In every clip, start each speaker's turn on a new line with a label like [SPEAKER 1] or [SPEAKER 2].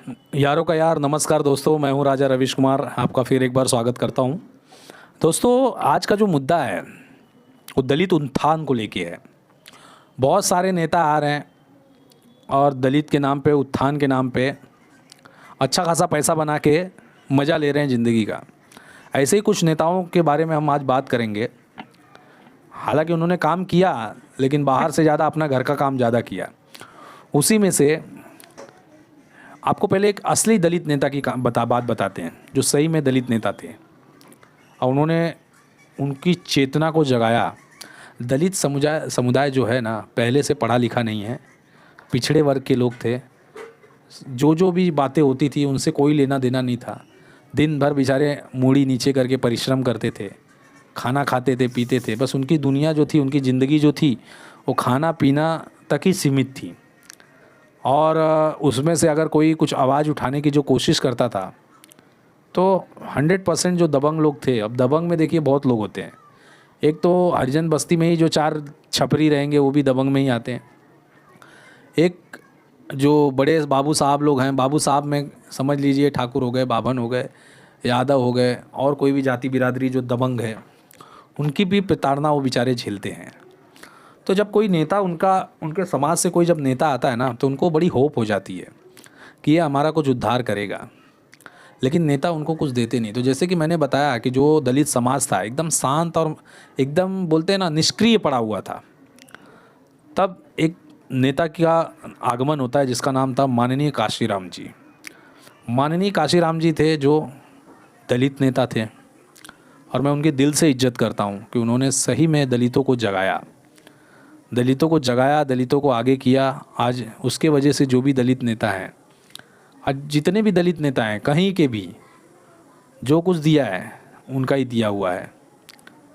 [SPEAKER 1] यारों का यार नमस्कार दोस्तों, मैं हूं राजा रविश कुमार, आपका फिर एक बार स्वागत करता हूं। दोस्तों, आज का जो मुद्दा है वो दलित उत्थान को लेके है। बहुत सारे नेता आ रहे हैं और दलित के नाम पे, उत्थान के नाम पे अच्छा खासा पैसा बना के मज़ा ले रहे हैं ज़िंदगी का। ऐसे ही कुछ नेताओं के बारे में हम आज बात करेंगे। हालांकि उन्होंने काम किया, लेकिन बाहर से ज़्यादा अपना घर का काम ज़्यादा किया। उसी में से आपको पहले एक असली दलित नेता की बात बताते हैं, जो सही में दलित नेता थे और उन्होंने उनकी चेतना को जगाया। दलित समुदाय जो है ना, पहले से पढ़ा लिखा नहीं है, पिछड़े वर्ग के लोग थे। जो भी बातें होती थी उनसे कोई लेना देना नहीं था। दिन भर बेचारे मूड़ी नीचे करके परिश्रम करते थे, खाना खाते थे, पीते थे। बस उनकी दुनिया जो थी, उनकी ज़िंदगी जो थी, वो खाना पीना तक ही सीमित थी। और उसमें से अगर कोई कुछ आवाज़ उठाने की जो कोशिश करता था तो 100% जो दबंग लोग थे। अब दबंग में देखिए बहुत लोग होते हैं। एक तो हरिजन बस्ती में ही जो 4 छपरी रहेंगे वो भी दबंग में ही आते हैं। एक जो बड़े बाबू साहब लोग हैं, बाबू साहब में समझ लीजिए ठाकुर हो गए, बाभन हो गए, यादव हो गए, और कोई भी जाति बिरादरी जो दबंग है, उनकी भी प्रताड़ना वो बेचारे झेलते हैं। तो जब कोई नेता उनके समाज से कोई जब नेता आता है ना, तो उनको बड़ी होप हो जाती है कि ये हमारा कुछ उद्धार करेगा। लेकिन नेता उनको कुछ देते नहीं। तो जैसे कि मैंने बताया कि जो दलित समाज था, एकदम शांत और एकदम बोलते हैं ना, निष्क्रिय पड़ा हुआ था। तब एक नेता का आगमन होता है जिसका नाम था माननीय काशीराम जी। माननीय काशीराम जी थे जो दलित नेता थे, और मैं उनके दिल से इज्जत करता हूँ कि उन्होंने सही में दलितों को जगाया, दलितों को आगे किया। आज उसके वजह से जो भी दलित नेता हैं, आज जितने भी दलित नेता हैं कहीं के भी, जो कुछ दिया है उनका ही दिया हुआ है,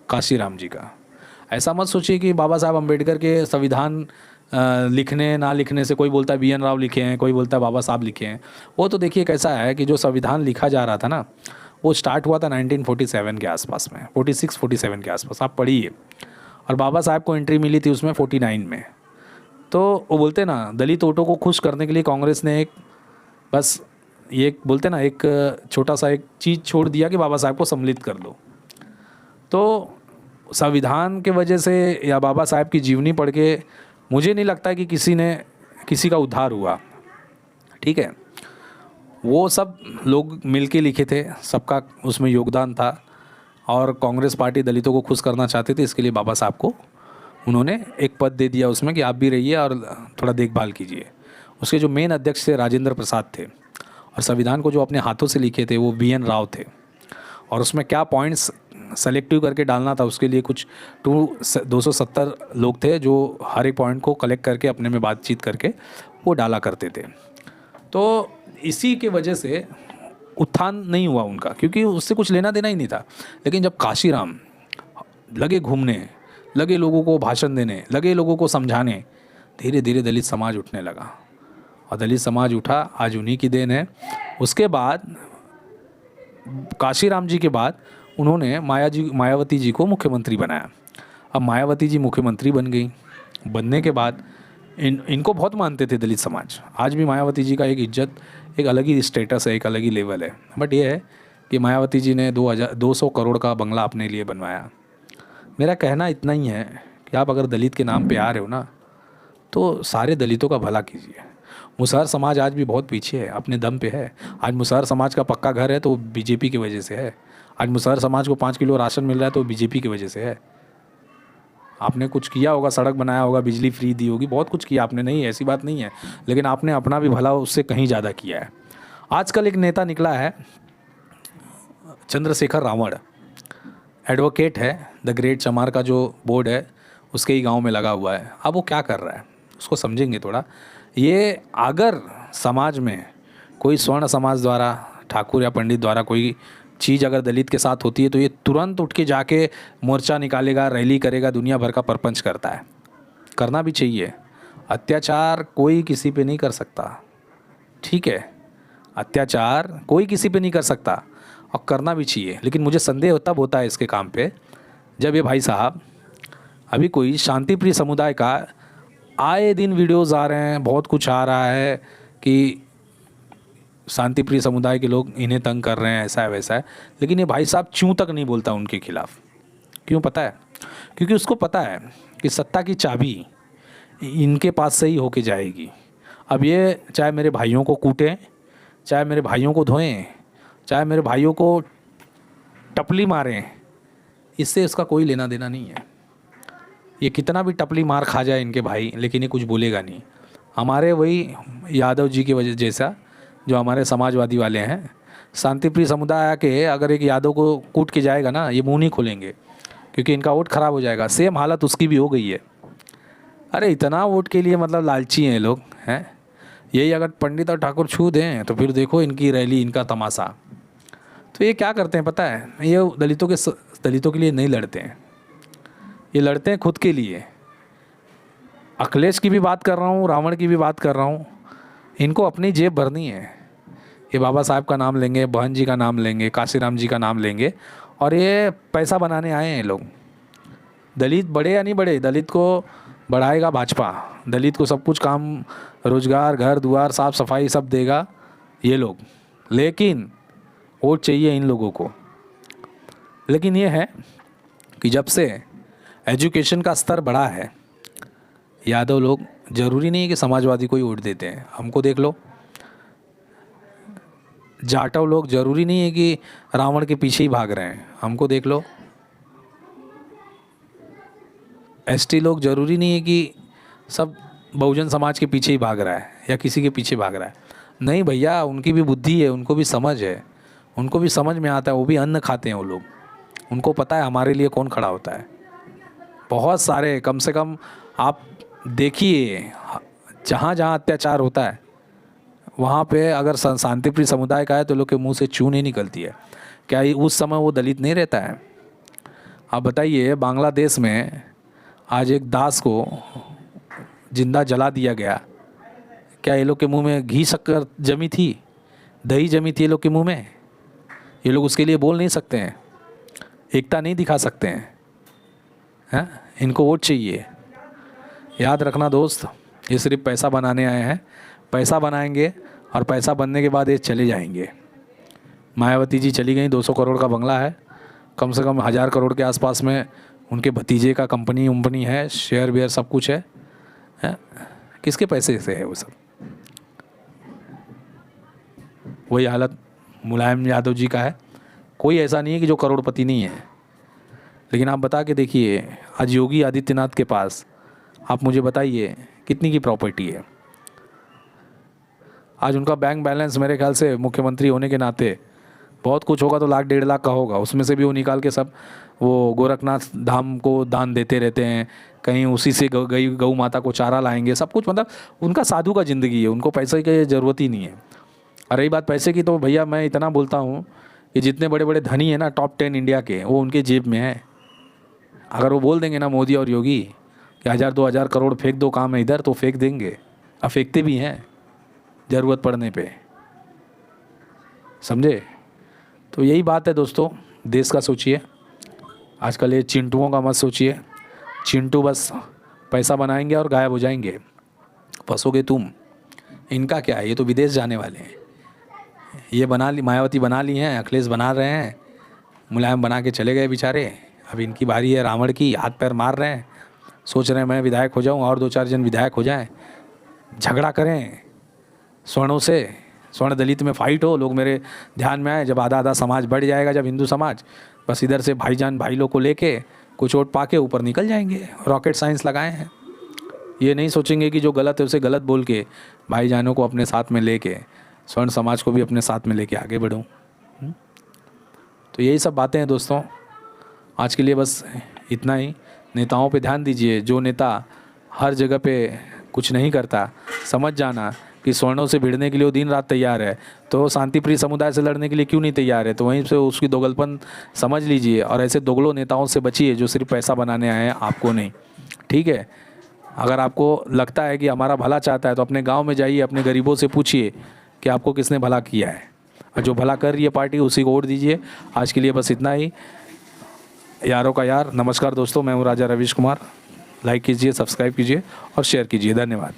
[SPEAKER 1] काशीराम जी का। ऐसा मत सोचिए कि बाबा साहब अम्बेडकर के संविधान लिखने ना लिखने से, कोई बोलता है BN राव लिखे हैं, कोई बोलता है बाबा साहब लिखे हैं। वो तो देखिए कैसा है कि जो संविधान लिखा जा रहा था ना, वो स्टार्ट हुआ था 1947 के आसपास में, 46-47 के आसपास, आप पढ़िए। और बाबा साहब को एंट्री मिली थी उसमें 49 में। तो वो बोलते ना, दलित वोटों को खुश करने के लिए कांग्रेस ने एक, बस ये बोलते ना, एक छोटा सा एक चीज़ छोड़ दिया कि बाबा साहब को सम्मिलित कर दो। तो संविधान के वजह से या बाबा साहब की जीवनी पढ़ के मुझे नहीं लगता कि किसी का उद्धार हुआ। ठीक है, वो सब लोग मिल के लिखे थे, सबका उसमें योगदान था। और कांग्रेस पार्टी दलितों को खुश करना चाहते थे, इसके लिए बाबा साहब को उन्होंने एक पद दे दिया उसमें कि आप भी रहिए और थोड़ा देखभाल कीजिए। उसके जो मेन अध्यक्ष थे राजेंद्र प्रसाद थे, और संविधान को जो अपने हाथों से लिखे थे वो BN राव थे। और उसमें क्या पॉइंट्स सेलेक्टिव करके डालना था, उसके लिए कुछ 270 लोग थे जो हर एक पॉइंट को कलेक्ट करके अपने में बातचीत करके वो डाला करते थे। तो इसी के वजह से उत्थान नहीं हुआ उनका, क्योंकि उससे कुछ लेना देना ही नहीं था। लेकिन जब काशीराम लगे घूमने, लगे लोगों को भाषण देने, लगे लोगों को समझाने, धीरे धीरे दलित समाज उठने लगा। और दलित समाज उठा, आज उन्हीं की देन है। उसके बाद काशीराम जी के बाद उन्होंने मायावती जी को मुख्यमंत्री बनाया। अब मायावती जी मुख्यमंत्री बन गई। बनने के बाद इनको बहुत मानते थे दलित समाज। आज भी मायावती जी का एक इज्जत, एक अलग ही स्टेटस है, एक अलग ही लेवल है। बट ये है कि मायावती जी ने 200 करोड़ का बंगला अपने लिए बनवाया। मेरा कहना इतना ही है कि आप अगर दलित के नाम पे आ रहे हो ना, तो सारे दलितों का भला कीजिए। मुसहर समाज आज भी बहुत पीछे है, अपने दम पे है। आज मुसहर समाज का पक्का घर है तो BJP की वजह से है। आज मुसहर समाज को 5 किलो राशन मिल रहा है तो BJP की वजह से है। आपने कुछ किया होगा, सड़क बनाया होगा, बिजली फ्री दी होगी, बहुत कुछ किया आपने, नहीं ऐसी बात नहीं है, लेकिन आपने अपना भी भला उससे कहीं ज़्यादा किया है। आजकल एक नेता निकला है, चंद्रशेखर रावण, एडवोकेट है। द ग्रेट चमार का जो बोर्ड है उसके ही गांव में लगा हुआ है। अब वो क्या कर रहा है उसको समझेंगे थोड़ा। ये अगर समाज में कोई स्वर्ण समाज द्वारा, ठाकुर या पंडित द्वारा कोई चीज़ अगर दलित के साथ होती है, तो ये तुरंत उठ के जाके मोर्चा निकालेगा, रैली करेगा, दुनिया भर का परपंच करता है। करना भी चाहिए। अत्याचार कोई किसी पे नहीं कर सकता, ठीक है, अत्याचार कोई किसी पे नहीं कर सकता, और करना भी चाहिए। लेकिन मुझे संदेह तब होता है इसके काम पे, जब ये भाई साहब अभी कोई शांतिप्रिय समुदाय का आए दिन वीडियोज़ आ रहे हैं, बहुत कुछ आ रहा है कि शांति प्रिय समुदाय के लोग इन्हें तंग कर रहे हैं, ऐसा है वैसा है, लेकिन ये भाई साहब च्यों तक नहीं बोलता उनके खिलाफ़। क्यों पता है? क्योंकि उसको पता है कि सत्ता की चाबी इनके पास से ही होके जाएगी। अब ये चाहे मेरे भाइयों को कूटें, चाहे मेरे भाइयों को धोएं, चाहे मेरे भाइयों को टपली मारें, इससे इसका कोई लेना देना नहीं है। ये कितना भी टपली मार खा जाए इनके भाई, लेकिन ये कुछ बोलेगा नहीं। हमारे वही यादव जी की वजह जैसा जो हमारे समाजवादी वाले हैं, शांतिप्रिय समुदाय के अगर एक यादव को कूट के जाएगा ना, ये मुंह नहीं खोलेंगे, क्योंकि इनका वोट खराब हो जाएगा। सेम हालत उसकी भी हो गई है। अरे इतना वोट के लिए मतलब लालची हैं लोग हैं। यही अगर पंडित और ठाकुर छू दें तो फिर देखो इनकी रैली, इनका तमाशा। तो ये क्या करते हैं पता है? ये दलितों के लिए नहीं लड़ते हैं, ये लड़ते हैं खुद के लिए। अखिलेश की भी बात कर रहा हूँ, रावण की भी बात कर रहा हूँ। इनको अपनी जेब भरनी है। ये बाबा साहब का नाम लेंगे, बहन जी का नाम लेंगे, काशीराम जी का नाम लेंगे, और ये पैसा बनाने आए हैं लोग। दलित बढ़े या नहीं बढ़े, दलित को बढ़ाएगा भाजपा। दलित को सब कुछ काम, रोजगार, घर द्वार, साफ सफाई सब देगा ये लोग, लेकिन वोट चाहिए इन लोगों को। लेकिन ये है कि जब से एजुकेशन का स्तर बढ़ा है, यादव लोग ज़रूरी नहीं है कि समाजवादी को ही वोट देते हैं। हमको देख लो, जाटव लोग ज़रूरी नहीं है कि रावण के पीछे ही भाग रहे हैं। हमको देख लो, एसटी लोग ज़रूरी नहीं है कि सब बहुजन समाज के पीछे ही भाग रहा है या किसी के पीछे भाग रहा है। नहीं भैया, उनकी भी बुद्धि है, उनको भी समझ है, उनको भी समझ में आता है। वो भी अन्न खाते हैं वो लोग, उनको पता है हमारे लिए कौन खड़ा होता है। बहुत सारे, कम से कम आप देखिए, जहाँ जहाँ अत्याचार होता है वहाँ पे अगर शांतिप्रिय समुदाय का है तो लोग के मुंह से चू नहीं निकलती है। क्या उस समय वो दलित नहीं रहता है? आप बताइए, बांग्लादेश में आज एक दास को जिंदा जला दिया गया, क्या ये लोग के मुंह में घी शक्कर जमी थी, दही जमी थी ये लोग के मुंह में? ये लोग उसके लिए बोल नहीं सकते हैं, एकता नहीं दिखा सकते हैं। इनको वोट चाहिए। याद रखना दोस्त, ये सिर्फ पैसा बनाने आए हैं। पैसा बनाएंगे और पैसा बनने के बाद ये चले जाएंगे। मायावती जी चली गई, 200 करोड़ का बंगला है, कम से कम 1000 करोड़ के आसपास में उनके भतीजे का कंपनी है, शेयर वेयर सब कुछ है? किसके पैसे से है वो सब? वही हालत मुलायम यादव जी का है। कोई ऐसा नहीं है कि जो करोड़पति नहीं है। लेकिन आप बता के देखिए, आज योगी आदित्यनाथ के पास, आप मुझे बताइए कितनी की प्रॉपर्टी है? आज उनका बैंक बैलेंस मेरे ख्याल से मुख्यमंत्री होने के नाते बहुत कुछ होगा तो 1 लाख 1.5 लाख का होगा। उसमें से भी वो निकाल के सब वो गोरखनाथ धाम को दान देते रहते हैं, कहीं उसी से गौ माता को चारा लाएंगे, सब कुछ। मतलब उनका साधु का ज़िंदगी है, उनको पैसे की ज़रूरत ही नहीं है। और रही बात पैसे की, तो भैया मैं इतना बोलता हूँ कि जितने बड़े बड़े धनी हैं ना, टॉप 10 इंडिया के, वो उनके जेब में है। अगर वो बोल देंगे ना मोदी और योगी कि 1000-2000 करोड़ फेंक दो, काम है इधर, तो फेंक देंगे। अब फेंकते भी हैं ज़रूरत पड़ने पे, समझे? तो यही बात है दोस्तों, देश का सोचिए। आजकल ये चिंटुओं का मत सोचिए। चिंटू बस पैसा बनाएंगे और गायब हो जाएंगे, फंसोगे तुम। इनका क्या है, ये तो विदेश जाने वाले हैं। ये बना ली, मायावती बना ली हैं, अखिलेश बना रहे हैं, मुलायम बना के चले गए बेचारे। अब इनकी बारी है रावण की, हाथ पैर मार रहे हैं, सोच रहे हैं मैं विधायक हो जाऊं और 2-4 जन विधायक हो जाएं, झगड़ा करें स्वर्णों से, स्वर्ण दलित में फाइट हो, लोग मेरे ध्यान में आए। जब आधा समाज बढ़ जाएगा, जब हिंदू समाज, बस इधर से भाईजान भाई लोग को लेके कुछ वोट पा के ऊपर निकल जाएंगे। रॉकेट साइंस लगाए हैं। ये नहीं सोचेंगे कि जो गलत है उसे गलत बोल के भाईजानों को अपने साथ में लेके, स्वर्ण समाज को भी अपने साथ में लेके आगे बढ़ूं। तो यही सब बातें हैं दोस्तों। आज के लिए बस इतना ही। नेताओं पे ध्यान दीजिए। जो नेता हर जगह पे कुछ नहीं करता, समझ जाना कि स्वर्णों से भिड़ने के लिए वो दिन रात तैयार है, तो शांतिप्रिय समुदाय से लड़ने के लिए क्यों नहीं तैयार है? तो वहीं से उसकी दोगलपन समझ लीजिए। और ऐसे दोगलों नेताओं से बचिए जो सिर्फ पैसा बनाने आए हैं, आपको नहीं। ठीक है? अगर आपको लगता है कि हमारा भला चाहता है तो अपने गांव में जाइए, अपने गरीबों से पूछिए कि आपको किसने भला किया है, और जो भला कर रही है पार्टी उसी को वोट दीजिए। आज के लिए बस इतना ही। यारों का यार, नमस्कार दोस्तों, मैं हूँ राजा रविश कुमार। लाइक कीजिए, सब्सक्राइब कीजिए और शेयर कीजिए। धन्यवाद।